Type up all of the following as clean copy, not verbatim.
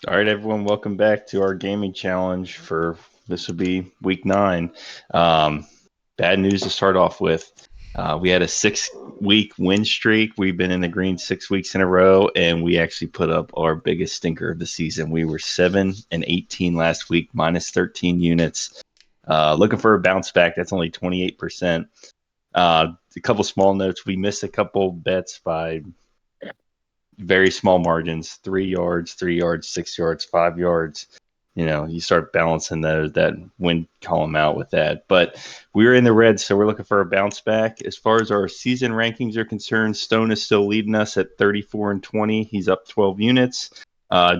All right, everyone, welcome back to our gaming challenge for this will be week 9. Um, Bad news to start off with. We had a 6-week win streak. We've been in the green 6 weeks in a row, and we actually put up our biggest stinker of the season. We were 7-18 last week, minus 13 units. Looking for a bounce back. That's only 28%. A couple small notes. We missed a couple bets by very small margins, 3 yards, 3 yards, 6 yards, 5 yards. You start balancing that win column out with that. But we were in the red, so we're looking for a bounce back. As far as our season rankings are concerned, Stone is still leading us at 34-20. He's up 12 units.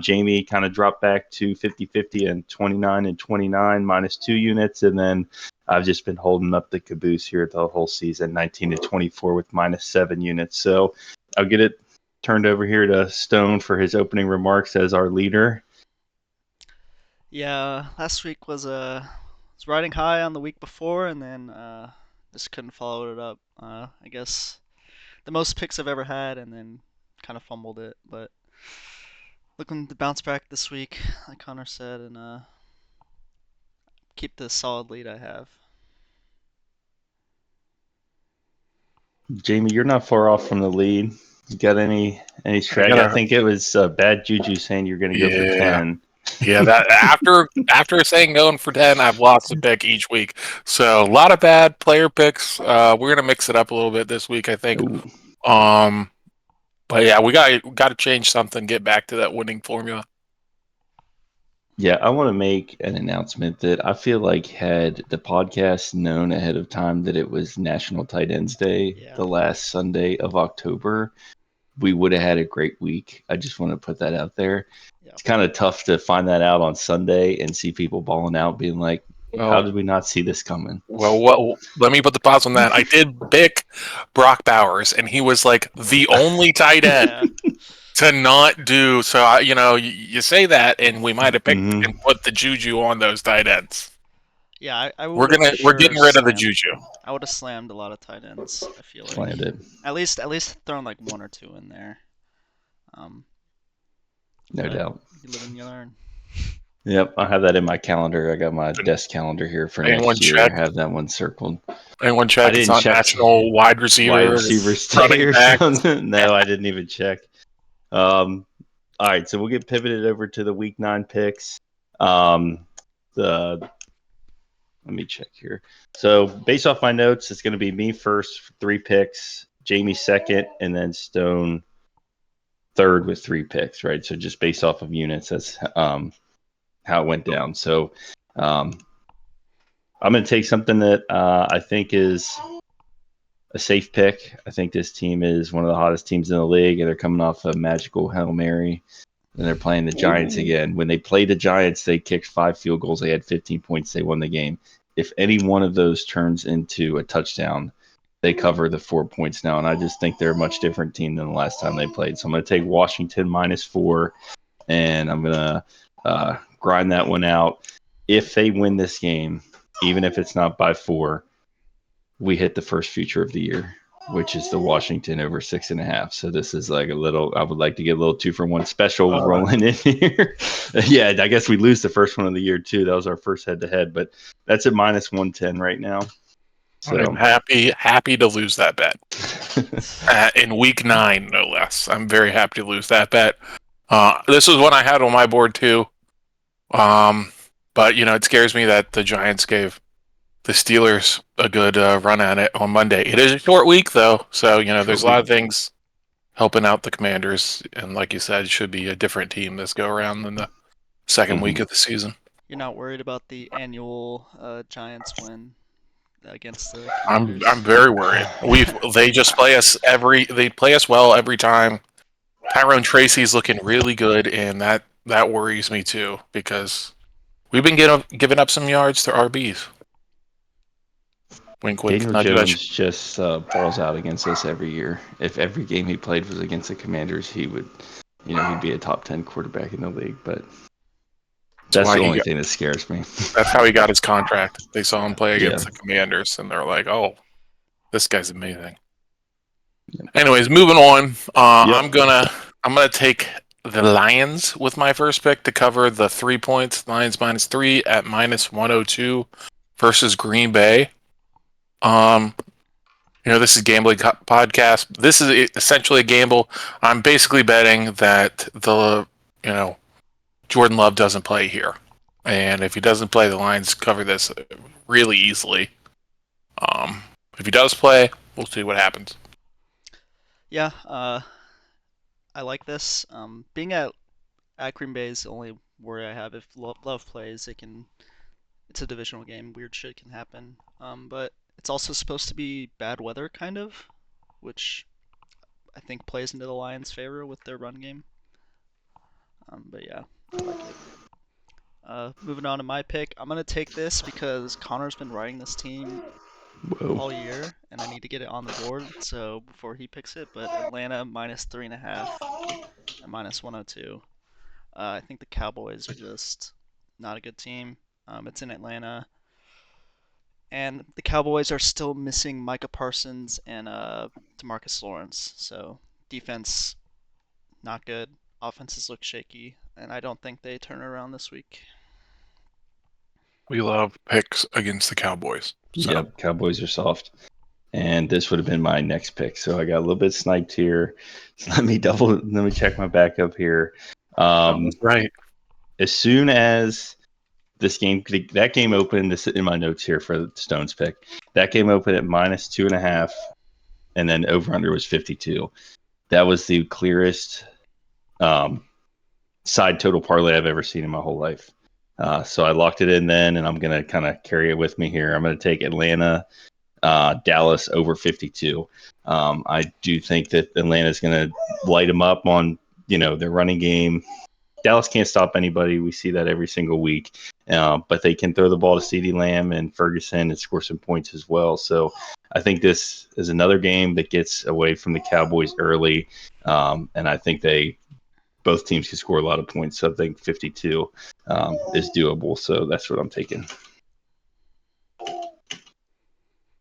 Jamie kind of dropped back to 50-50 and 29-29, minus 2 units. And then I've just been holding up the caboose here the whole season, 19-24 with minus 7 units. So I'll get it turned over here to Stone for his opening remarks as our leader. Yeah, last week was riding high on the week before, and then just couldn't follow it up. I guess the most picks I've ever had, and then kind of fumbled it. But looking to bounce back this week, like Connor said, and keep the solid lead I have. Jamie, you're not far off from the lead. You got any strategy? I think it was bad juju saying you're going to go for 10. Yeah, that after saying going for 10, I've lost a pick each week. So a lot of bad player picks. We're gonna mix it up a little bit this week, I think. Ooh. But yeah, we got to change something. Get back to that winning formula. Yeah, I want to make an announcement that I feel like had the podcast known ahead of time that it was National Tight Ends Day, Yeah. the last Sunday of October, we would have had a great week. I just want to put that out there. Yeah. It's kind of tough to find that out on Sunday and see people balling out, being like, how did we not see this coming? Well, let me put the pause on that. I did pick Brock Bowers, and he was like the only tight end to not do. So, you say that, and we might have picked and put the juju on those tight ends. Yeah, we're getting rid of the juju. I would have slammed a lot of tight ends. I feel like Slammed it. At least thrown like 1 or 2 in there. No doubt. You live and you learn. Yep, I have that in my calendar. I got my desk calendar here for next year. I have that one circled. Anyone check? It's not national wide receivers day or something. No, I didn't even check. All right, so we'll get pivoted over to the week 9 picks. Let me check here. So based off my notes, it's going to be me first, 3 picks, Jamie second, and then Stone third with 3 picks, right? So just based off of units, that's how it went down. So I'm going to take something that I think is a safe pick. I think this team is one of the hottest teams in the league, and they're coming off a magical Hail Mary, and they're playing the Giants again. When they played the Giants, they kicked 5 field goals. They had 15 points. They won the game. If any one of those turns into a touchdown, they cover the 4 points now, and I just think they're a much different team than the last time they played. So I'm going to take Washington -4, and I'm going to grind that one out. If they win this game, even if it's not by 4, we hit the first future of the year, which is the Washington over 6.5. So this is like I would like to get a little 2-for-1 special rolling in here. Yeah, I guess we lose the first one of the year too. That was our first head-to-head, but that's at -110 right now. So I'm happy to lose that bet in week 9, no less. I'm very happy to lose that bet. This was one I had on my board too. But it scares me that the Giants gave the Steelers a good run at it on Monday. It is a short week though, so there's a lot of things helping out the Commanders, and like you said, it should be a different team this go around than the second week of the season. You're not worried about the annual Giants win against the Commanders? I'm very worried. They just play us well every time. Tyrone Tracy's looking really good, and that worries me too, because we've been giving up some yards to RBs. Wink, wink. Daniel Jones just balls out against us every year. If every game he played was against the Commanders, he would, he'd be a top 10 quarterback in the league. But that's the only thing that scares me. That's how he got his contract. They saw him play against the Commanders, and they're like, "Oh, this guy's amazing." Yep. Anyways, moving on. I'm gonna take the Lions with my first pick to cover the 3 points. Lions -3 at -102 versus Green Bay. This is Gambling Podcast. This is essentially a gamble. I'm basically betting that Jordan Love doesn't play here. And if he doesn't play, the Lions cover this really easily. If he does play, we'll see what happens. Yeah, I like this. Being at Green Bay is the only worry I have. If Love plays, it's a divisional game. Weird shit can happen. But it's also supposed to be bad weather, kind of, which I think plays into the Lions' favor with their run game. But yeah, I like it. Moving on to my pick, I'm gonna take this because Connor's been riding this team all year, and I need to get it on the board. So before he picks it, but Atlanta -3.5 at -102. I think the Cowboys are just not a good team. It's in Atlanta, and the Cowboys are still missing Micah Parsons and DeMarcus Lawrence. So defense not good. Offenses look shaky, and I don't think they turn around this week. We love picks against the Cowboys. So. Yep, Cowboys are soft. And this would have been my next pick. So I got a little bit sniped here. So let me check my backup here. Right. As soon as that game opened, this in my notes here for the Stones pick. That game opened at -2.5, and then over under was 52. That was the clearest side total parlay I've ever seen in my whole life. So I locked it in then, and I'm going to kind of carry it with me here. I'm going to take Atlanta, Dallas over 52. I do think that Atlanta's going to light them up on, their running game. Dallas can't stop anybody. We see that every single week. But they can throw the ball to CeeDee Lamb and Ferguson and score some points as well. So I think this is another game that gets away from the Cowboys early. And I think both teams can score a lot of points. So I think 52 is doable. So that's what I'm taking.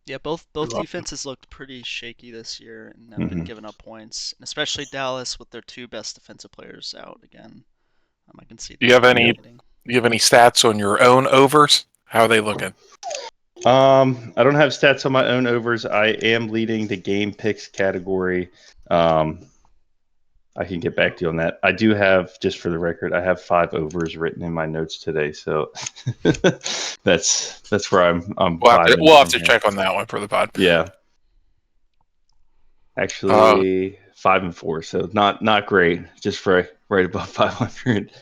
Yeah, both defenses looked pretty shaky this year and have been giving up points, and especially Dallas with their two best defensive players out again. I can see. Do you have any stats on your own overs? How are they looking? I don't have stats on my own overs. I am leading the game picks category. I can get back to you on that. I do have, just for the record, I have 5 overs written in my notes today, so that's where I'm. We'll have to check on that one for the pod. Yeah, actually 5 and 4, so not great. Just right above 500.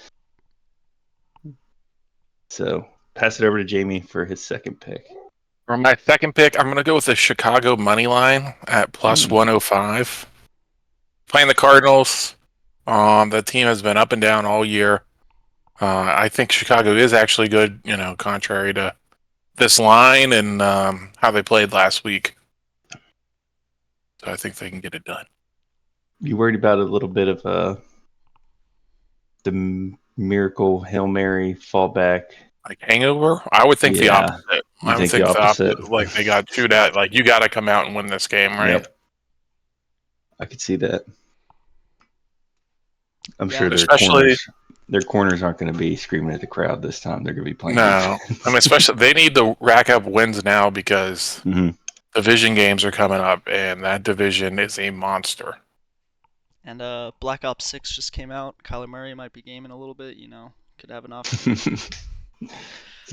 So pass it over to Jamie for his second pick. For my second pick, I'm going to go with the Chicago money line at +105. Playing the Cardinals, the team has been up and down all year. I think Chicago is actually good, contrary to this line and how they played last week. So I think they can get it done. You worried about a little bit of the miracle Hail Mary fallback? Like hangover? I would think the opposite. I would think the opposite. Like they got chewed out. Like you got to come out and win this game, right? Yep. I could see that. I'm sure their corners aren't going to be screaming at the crowd this time. They're going to be playing. No, I mean, especially they need to rack up wins now because division games are coming up, and that division is a monster. And Black Ops 6 just came out. Kyler Murray might be gaming a little bit. Could have an offense.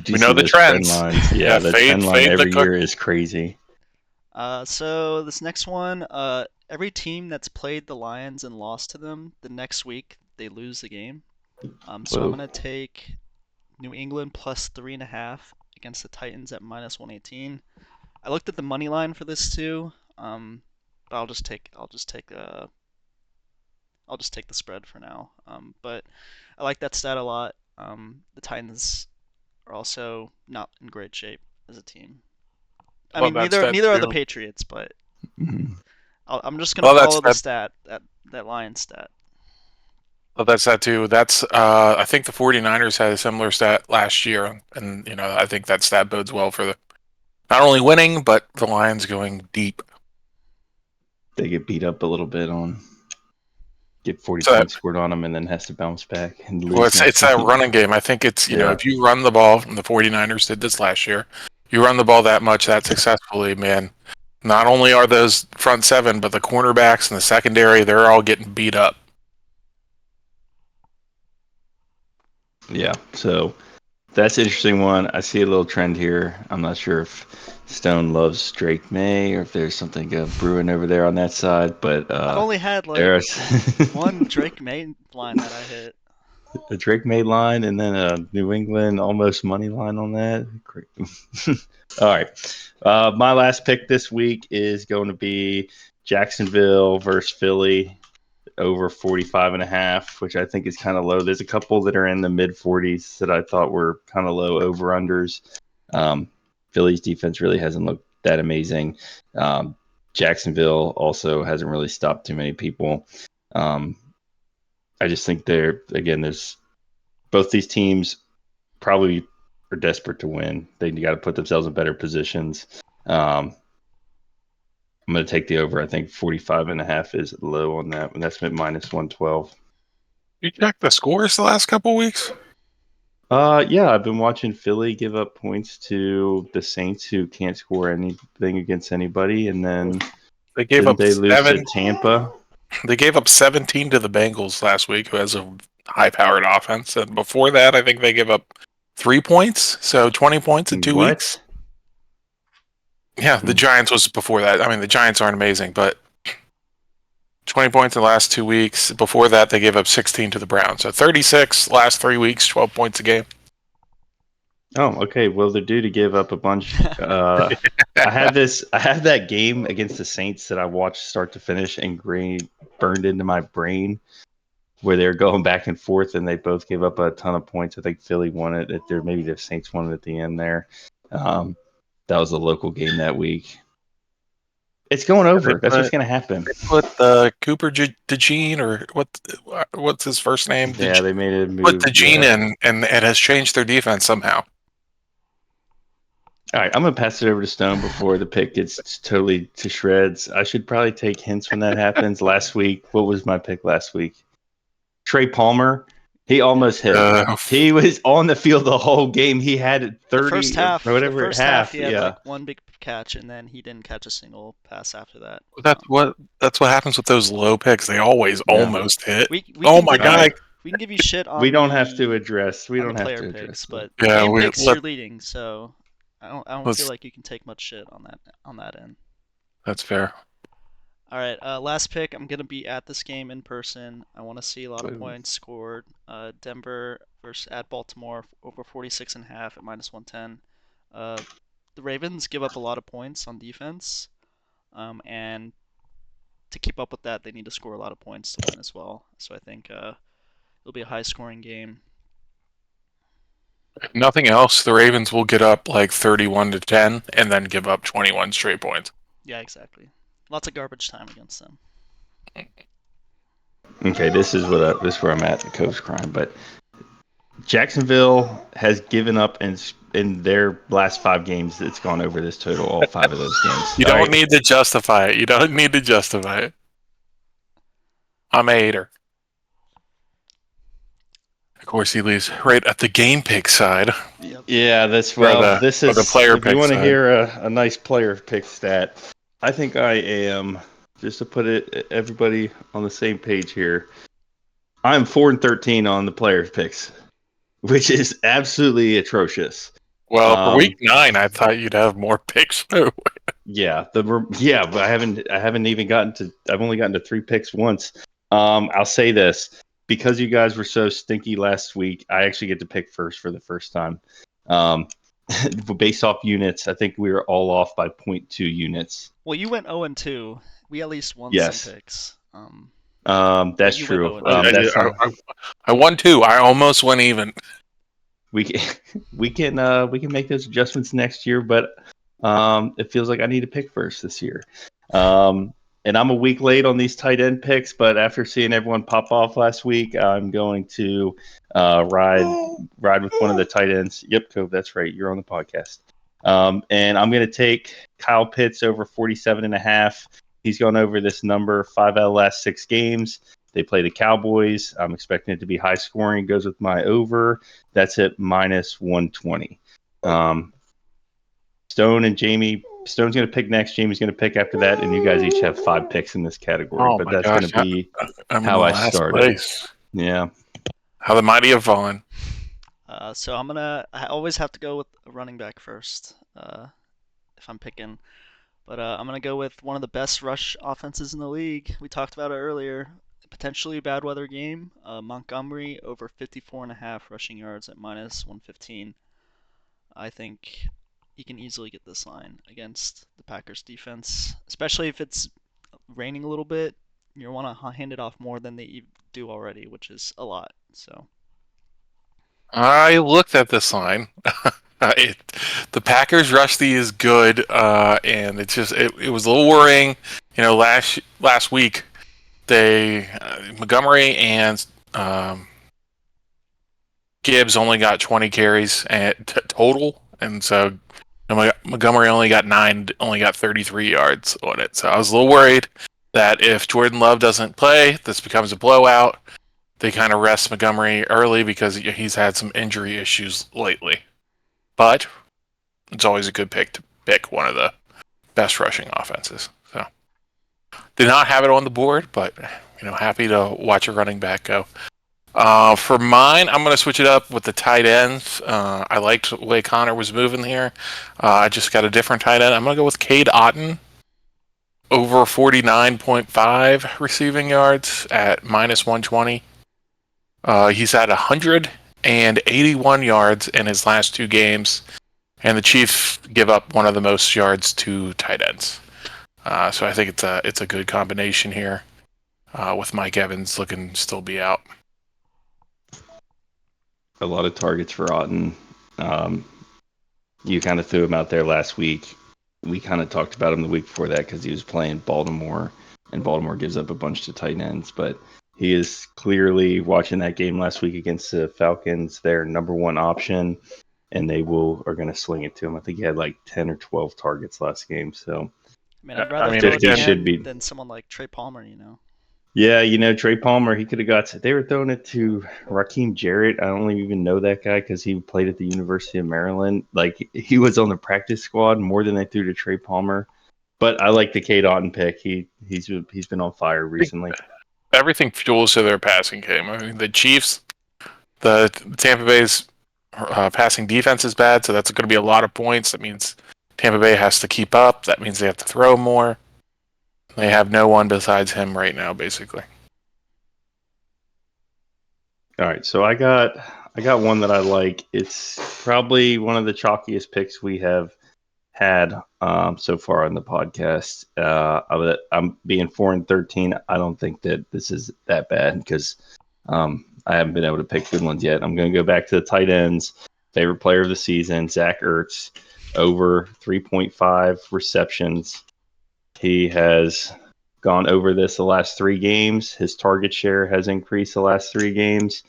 We know the trends. Yeah, the trend line every year is crazy. So this next one, every team that's played the Lions and lost to them, the next week they lose the game. So I'm gonna take New England +3.5 against the Titans at -118. I looked at the money line for this too, but I'll just take the spread for now. But I like that stat a lot. The Titans are also not in great shape as a team. I mean, neither are the Patriots, but I'm just gonna follow the stat, that Lions stat. Well, that's that too. That's I think the 49ers had a similar stat last year, and I think that stat bodes well for the not only winning but the Lions going deep. They get beat up a little bit on get 40 So- points scored on him and then has to bounce back and lose. Well, it's next that week. running game. I think it's, Yeah. if you run the ball, and the 49ers did this last year, you run the ball that much, that successfully, man, not only are those front seven, but the cornerbacks and the secondary, they're all getting beat up. Yeah, so that's an interesting one. I see a little trend here. I'm not sure if Stone loves Drake May or if there's something brewing over there on that side, but I've only had like there's one Drake May line that I hit. a Drake May line and then a New England almost money line on that. Great. All right. My last pick this week is going to be Jacksonville versus Philly over 45.5, which I think is kind of low. There's a couple that are in the mid 40s that I thought were kind of low over unders. Philly's defense really hasn't looked that amazing. Jacksonville also hasn't really stopped too many people. I just think there's both these teams probably are desperate to win. They got to put themselves in better positions. I'm going to take the over. I think 45.5 is low on that, and that's at minus 112. You check the scores the last couple weeks? Yeah, I've been watching Philly give up points to the Saints, who can't score anything against anybody, and then They gave up lose to Tampa. They gave up 17 to the Bengals last week, who has a high-powered offense. And before that, I think they gave up 3 points, so 20 points in 2 What? weeks. Yeah, the Giants was before that. I mean, the Giants aren't amazing, but 20 points in the last 2 weeks. Before that, they gave up 16 to the Browns. So 36 last 3 weeks, 12 points a game. Oh, okay. Well, they're due to give up a bunch. I have that game against the Saints that I watched start to finish and burned into my brain, where they're going back and forth and they both gave up a ton of points. I think Philly won it. Maybe the Saints won it at the end there. That was a local game that week. It's going over. That's what's going to happen. They put Cooper DeJean, or what's his first name? Yeah, they made a move. Put DeJean in, and it has changed their defense somehow. All right, I'm going to pass it over to Stone before the pick gets totally to shreds. I should probably take hints when that happens. Last week, what was my pick last week? Trey Palmer. He almost hit. He was on the field the whole game. He had 30 the first half, or whatever. the first half, he had yeah. like one big catch, and then he didn't catch a single pass after that. That's what happens with those low picks. They always almost hit. We oh my god! We can give you shit on. We don't have to address. We on don't the have player to address. picks, but Yeah, game we- picks let- you're leading, so I don't feel like you can take much shit on that end. That's fair. All right, last pick. I'm gonna be at this game in person. I want to see a lot of points scored. Denver versus at Baltimore over 46.5 at minus 110. The Ravens give up a lot of points on defense, and to keep up with that, they need to score a lot of points to win as well. So I think it'll be a high-scoring game. If nothing else, the Ravens will get up like 31-10 and then give up 21 straight points. Yeah, exactly. Lots of garbage time against them. Okay, this is where I'm at the Coach crime, but Jacksonville has given up in their last 5 games. It's gone over this total, all 5 of those games. You don't need to justify it. You don't need to justify it. I'm a hater. Of course, he leaves right at the game pick side. Yeah, this is the player if you pick want to side. hear a nice player pick stat. I think I am, just to put everybody on the same page here. I'm 4-13 on the player picks, which is absolutely atrocious. Well, for week 9, I thought you'd have more picks too. Yeah, but I haven't even gotten to. I've only gotten to 3 picks once. I'll say this, because you guys were so stinky last week, I actually get to pick first for the first time. Based off units, I think we were all off by 0.2 units. Well, you went 0-2. We at least won some picks. That's you true. went 0-2. I won 2. I almost went even. We can make those adjustments next year, but it feels like I need to pick first this year. And I'm a week late on these tight end picks, but after seeing everyone pop off last week, I'm going to ride with one of the tight ends. Yep, Cove, that's right. You're on the podcast. And I'm going to take Kyle Pitts over 47.5. He's gone over this number 5 out of the last 6 games. They play the Cowboys. I'm expecting it to be high scoring. Goes with my over. That's at minus 120. Stone and Jamie. Stone's going to pick next. Jamie's going to pick after that, and you guys each have 5 picks in this category. Oh but my that's gosh, going to be I'm how in I last started. place. Yeah. How the mighty have fallen. So I always have to go with a running back first if I'm picking. But I'm going to go with one of the best rush offenses in the league. We talked about it earlier. Potentially a bad weather game. Montgomery over 54.5 rushing yards at minus 115. I think he can easily get this line against the Packers defense, especially if it's raining a little bit. You want to hand it off more than they do already, which is a lot. So I looked at this line. The Packers rush D is good, and it's just it was a little worrying. Last week they Montgomery and Gibbs only got 20 carries total, and so Montgomery only got 9, only got 33 yards on it. So I was a little worried that if Jordan Love doesn't play, this becomes a blowout. They kind of rest Montgomery early because he's had some injury issues lately. But it's always a good pick to pick one of the best rushing offenses. So did not have it on the board, but happy to watch a running back go. For mine, I'm going to switch it up with the tight ends. I liked the way Connor was moving here. I just got a different tight end. I'm going to go with Cade Otton. Over 49.5 receiving yards at minus 120. He's at 181 yards in his last 2 games, and the Chiefs give up one of the most yards to tight ends. So I think it's a good combination here, with Mike Evans looking to still be out. A lot of targets for Otton. You kind of threw him out there last week. We kind of talked about him the week before that because he was playing Baltimore, and Baltimore gives up a bunch to tight ends. But he is clearly, watching that game last week against the Falcons, their number one option, and they are going to sling it to him. I think he had like 10 or 12 targets last game. So, I'd rather mean, throw it it to should him be. than someone like Trey Palmer. Yeah, Trey Palmer, he could have got. They were throwing it to Raheem Jarrett. I don't even know that guy because he played at the University of Maryland. Like, he was on the practice squad more than they threw to Trey Palmer. But I like the Cade Otton pick. He's been on fire recently. Everything fuels to their passing game. I mean, the Chiefs, the Tampa Bay's passing defense is bad, so that's going to be a lot of points. That means Tampa Bay has to keep up. That means they have to throw more. They have no one besides him right now, basically. All right, so I got one that I like. It's probably one of the chalkiest picks we have had so far on the podcast. I'm being 4-13. I don't think that this is that bad because I haven't been able to pick good ones yet. I'm going to go back to the tight ends. Favorite player of the season, Zach Ertz, over 3.5 receptions. He has gone over this the last 3 games. His target share has increased the last 3 games.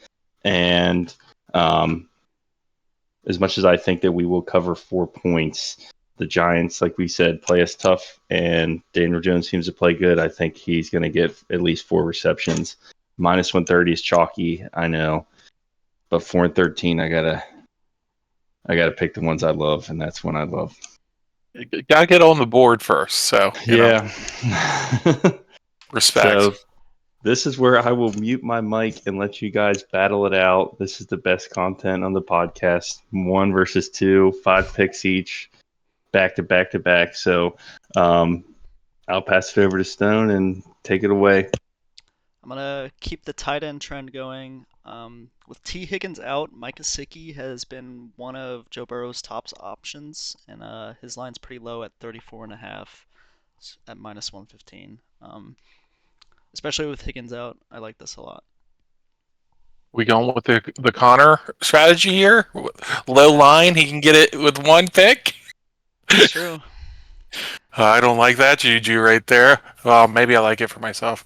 And as much as I think that we will cover 4 points, the Giants, like we said, play us tough, and Daniel Jones seems to play good. I think he's going to get at least 4 receptions. Minus 130 is chalky, I know. But 4-13, I gotta pick the ones I love, and that's one I love. You gotta get on the board first, so yeah. Respect. So this is where I will mute my mic and let you guys battle it out. This is the best content on the podcast. 1 versus 2, 5 picks each, back to back to back. So I'll pass it over to Stone and take it away. I'm gonna keep the tight end trend going. With T. Higgins out, Mike Gesicki has been one of Joe Burrow's top options, and his line's pretty low at 34.5 at minus 115. Especially with Higgins out, I like this a lot. We going with the Connor strategy here? Low line, he can get it with 1 pick? That's true. I don't like that juju right there. Well, maybe I like it for myself.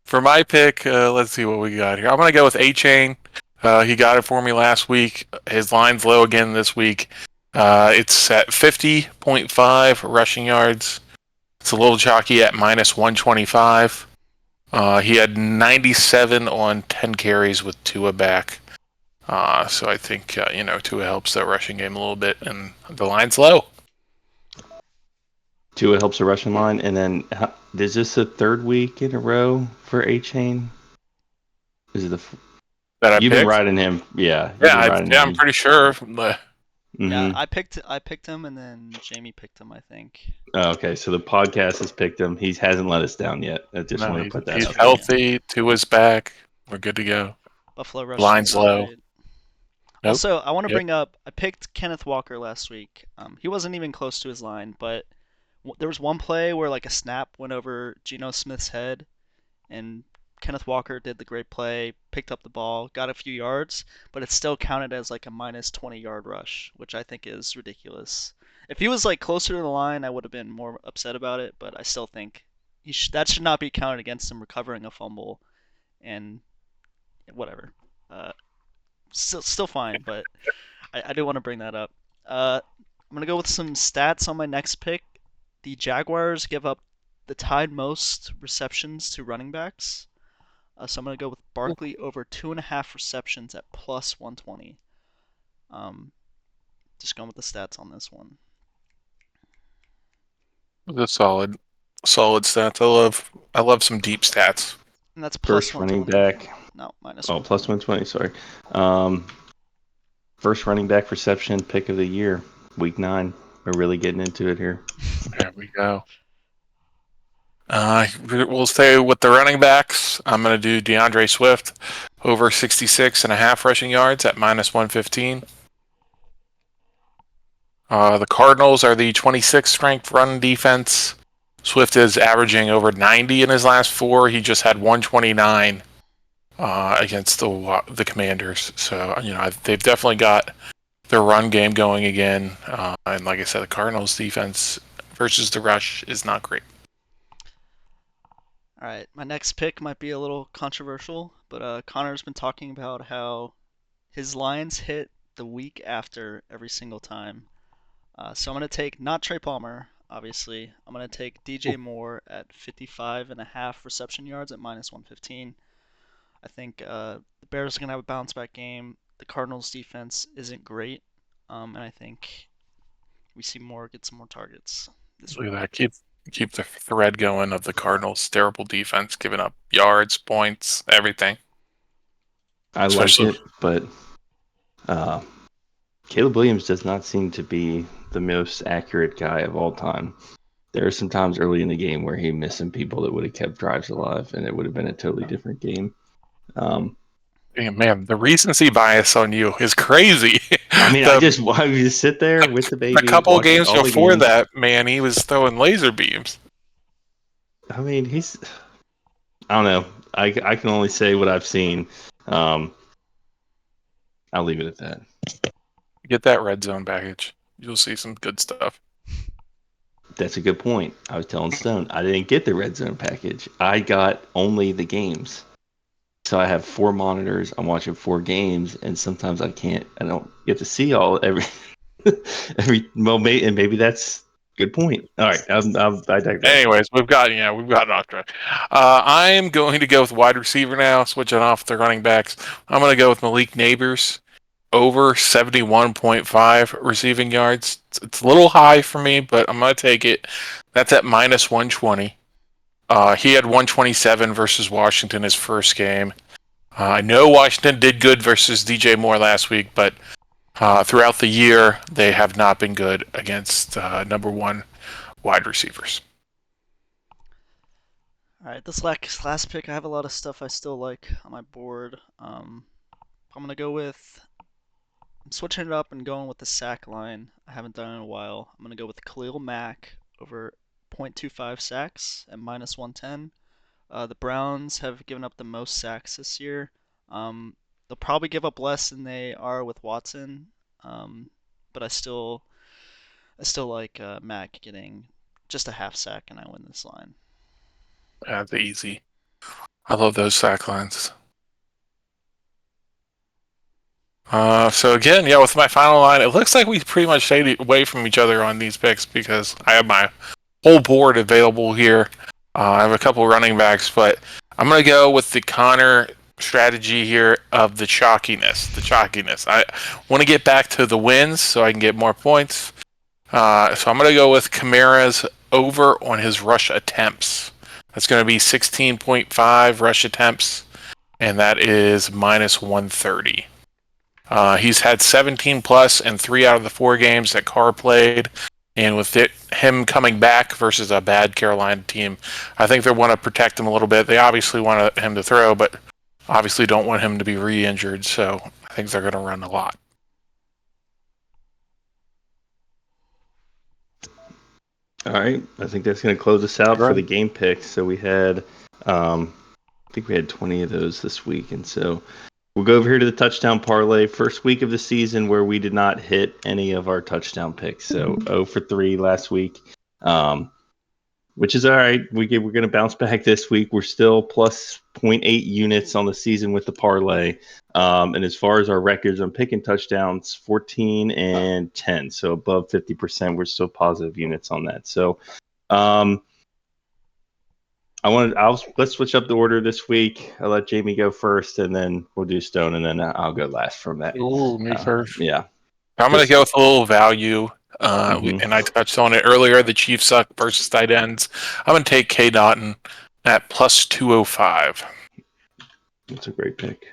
For my pick, let's see what we got here. I'm going to go with A-Chain. He got it for me last week. His line's low again this week. It's at 50.5 rushing yards. It's a little chalky at minus 125. He had 97 on 10 carries with Tua back. So I think, Tua helps that rushing game a little bit, and the line's low. Tua helps the rushing line, and then is this the third week in a row for A-Chain? Is it That I you've been picked? riding him? Yeah. I'm pretty sure. Yeah, I picked him, and then Jamie picked him, I think. Oh, okay, so the podcast has picked him. He hasn't let us down yet. I just want to put that he's out healthy. Tua's back. We're good to go. Buffalo rushing Line's not low. great. Nope. Also, I want to bring up, I picked Kenneth Walker last week. He wasn't even close to his line, but there was one play where like a snap went over Geno Smith's head, and Kenneth Walker did the great play, picked up the ball, got a few yards, but it still counted as like a minus 20-yard rush, which I think is ridiculous. If he was like closer to the line, I would have been more upset about it, but I still think that should not be counted against him recovering a fumble, and whatever. Still fine, but I do want to bring that up. I'm gonna go with some stats on my next pick. The Jaguars give up the tied most receptions to running backs. So I'm gonna go with Barkley over 2.5 receptions at plus 120. Just going with the stats on this one. The solid stats. I love some deep stats. And that's plus first 120. running back. No, minus. Oh, plus 120. Sorry. First running back reception pick of the year, week 9. We're really getting into it here. There we go. We'll stay with the running backs. I'm going to do DeAndre Swift over 66.5 rushing yards at minus 115. The Cardinals are the 26th ranked run defense. Swift is averaging over 90 in his last 4. He just had 129 against the Commanders. So, they've definitely got their run game going again. And like I said, the Cardinals defense versus the rush is not great. All right, my next pick might be a little controversial, but Connor's been talking about how his Lions hit the week after every single time. So I'm going to take, not Trey Palmer, obviously. I'm going to take DJ Moore at 55.5 reception yards at minus 115. I think the Bears are going to have a bounce back game. The Cardinals defense isn't great. And I think we see Moore get some more targets this week. Look at that. Keep the thread going of the Cardinals' terrible defense, giving up yards, points, everything. I like it, but Caleb Williams does not seem to be the most accurate guy of all time. There are some times early in the game where he missed some people that would have kept drives alive, and it would have been a totally different game. Man, the recency bias on you is crazy. I mean, I just sit there with the baby. A couple of games before that, man, he was throwing laser beams. I mean, I don't know. I can only say what I've seen. I'll leave it at that. Get that red zone package. You'll see some good stuff. That's a good point. I was telling Stone, I didn't get the red zone package. I got only the games. So I have 4 monitors. I'm watching 4 games, and sometimes I don't get to see every moment, and maybe that's a good point. All right, I digress. Anyways, we've gotten off track. I am going to go with wide receiver now, switching off the running backs. I'm going to go with Malik Nabers over 71.5 receiving yards. It's a little high for me, but I'm going to take it. That's at minus 120. He had 127 versus Washington his first game. I know Washington did good versus DJ Moore last week, but throughout the year, they have not been good against number 1 wide receivers. All right, this last pick, I have a lot of stuff I still like on my board. I'm switching it up and going with the sack line. I haven't done it in a while. I'm going to go with Khalil Mack over 0.25 sacks at minus 110. The Browns have given up the most sacks this year. They'll probably give up less than they are with Watson, but I still like Mack getting just a half sack, and I win this line. That's easy. I love those sack lines. So again, with my final line, it looks like we pretty much stayed away from each other on these picks because I have my whole board available here. I have a couple running backs, but I'm going to go with the Connor strategy here of the chalkiness. I want to get back to the wins so I can get more points. So I'm going to go with Kamara's over on his rush attempts. That's going to be 16.5 rush attempts, and that is minus 130. He's had 17 plus in 3 out of the 4 games that Carr played. And with him coming back versus a bad Carolina team, I think they want to protect him a little bit. They obviously want him to throw, but obviously don't want him to be re-injured. So I think they're going to run a lot. All right, I think that's going to close us out for the game picks. So we had, I think we had 20 of those this week, and so we'll go over here to the touchdown parlay. First week of the season where we did not hit any of our touchdown picks. So 0 for 3 last week, which is all right. We're going to bounce back this week. We're still plus 0.8 units on the season with the parlay. And as far as our records on picking touchdowns, 14 and 10. So above 50%, we're still positive units on that. So let's switch up the order this week. I'll let Jamie go first, and then we'll do Stone, and then I'll go last from that. Ooh, me first. Yeah. I'm going to go with a little value. And I touched on it earlier. The Chiefs suck versus tight ends. I'm going to take K. Dotton at plus 205. That's a great pick.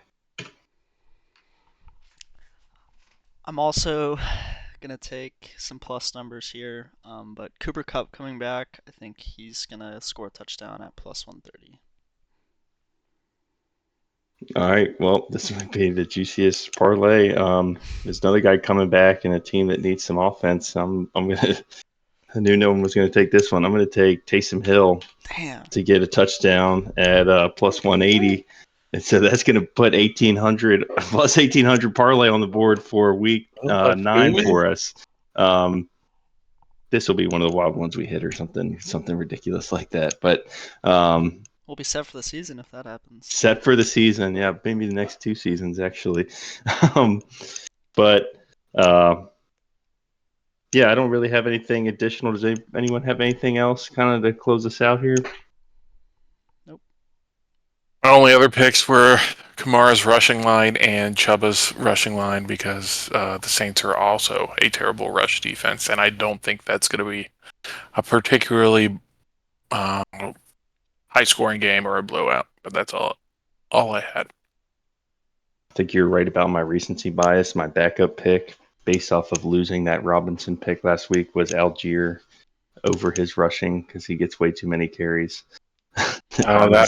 I'm also going to take some plus numbers here, but Cooper Kupp coming back, I think he's going to score a touchdown at plus 130. All right. Well, this might be the juiciest parlay. There's another guy coming back in a team that needs some offense. I knew no one was going to take this one. I'm going to take Taysom Hill to get a touchdown at plus 180. And so that's going to put 1,800 plus 1,800 parlay on the board for week 9 for us. This will be one of the wild ones we hit or something ridiculous like that. But we'll be set for the season if that happens. Set for the season, yeah, maybe the next 2 seasons actually. Yeah, I don't really have anything additional. Does anyone have anything else kind of to close us out here? Nope. My only other picks were Kamara's rushing line and Chuba's rushing line because the Saints are also a terrible rush defense, and I don't think that's going to be a particularly high-scoring game or a blowout. But that's all I had. I think you're right about my recency bias. My backup pick, based off of losing that Robinson pick last week, was Algier over his rushing because he gets way too many carries. Oh, that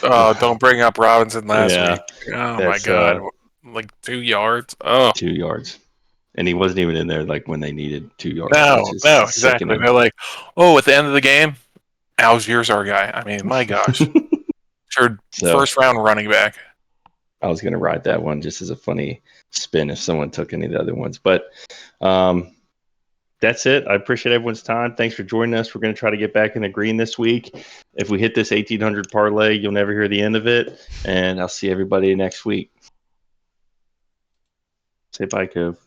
hurt. Don't bring up Robinson last week. Oh, my God. Like 2 yards? Oh. 2 yards. And he wasn't even in there like when they needed 2 yards. No, exactly. They're like, oh, at the end of the game, Algier's our guy. I mean, my gosh. First-round running back. I was going to ride that one just as a funny spin if someone took any of the other ones. But that's it. I appreciate everyone's time. Thanks for joining us. We're going to try to get back in the green this week. If we hit this 1,800 parlay, you'll never hear the end of it. And I'll see everybody next week. Say bye, Cove.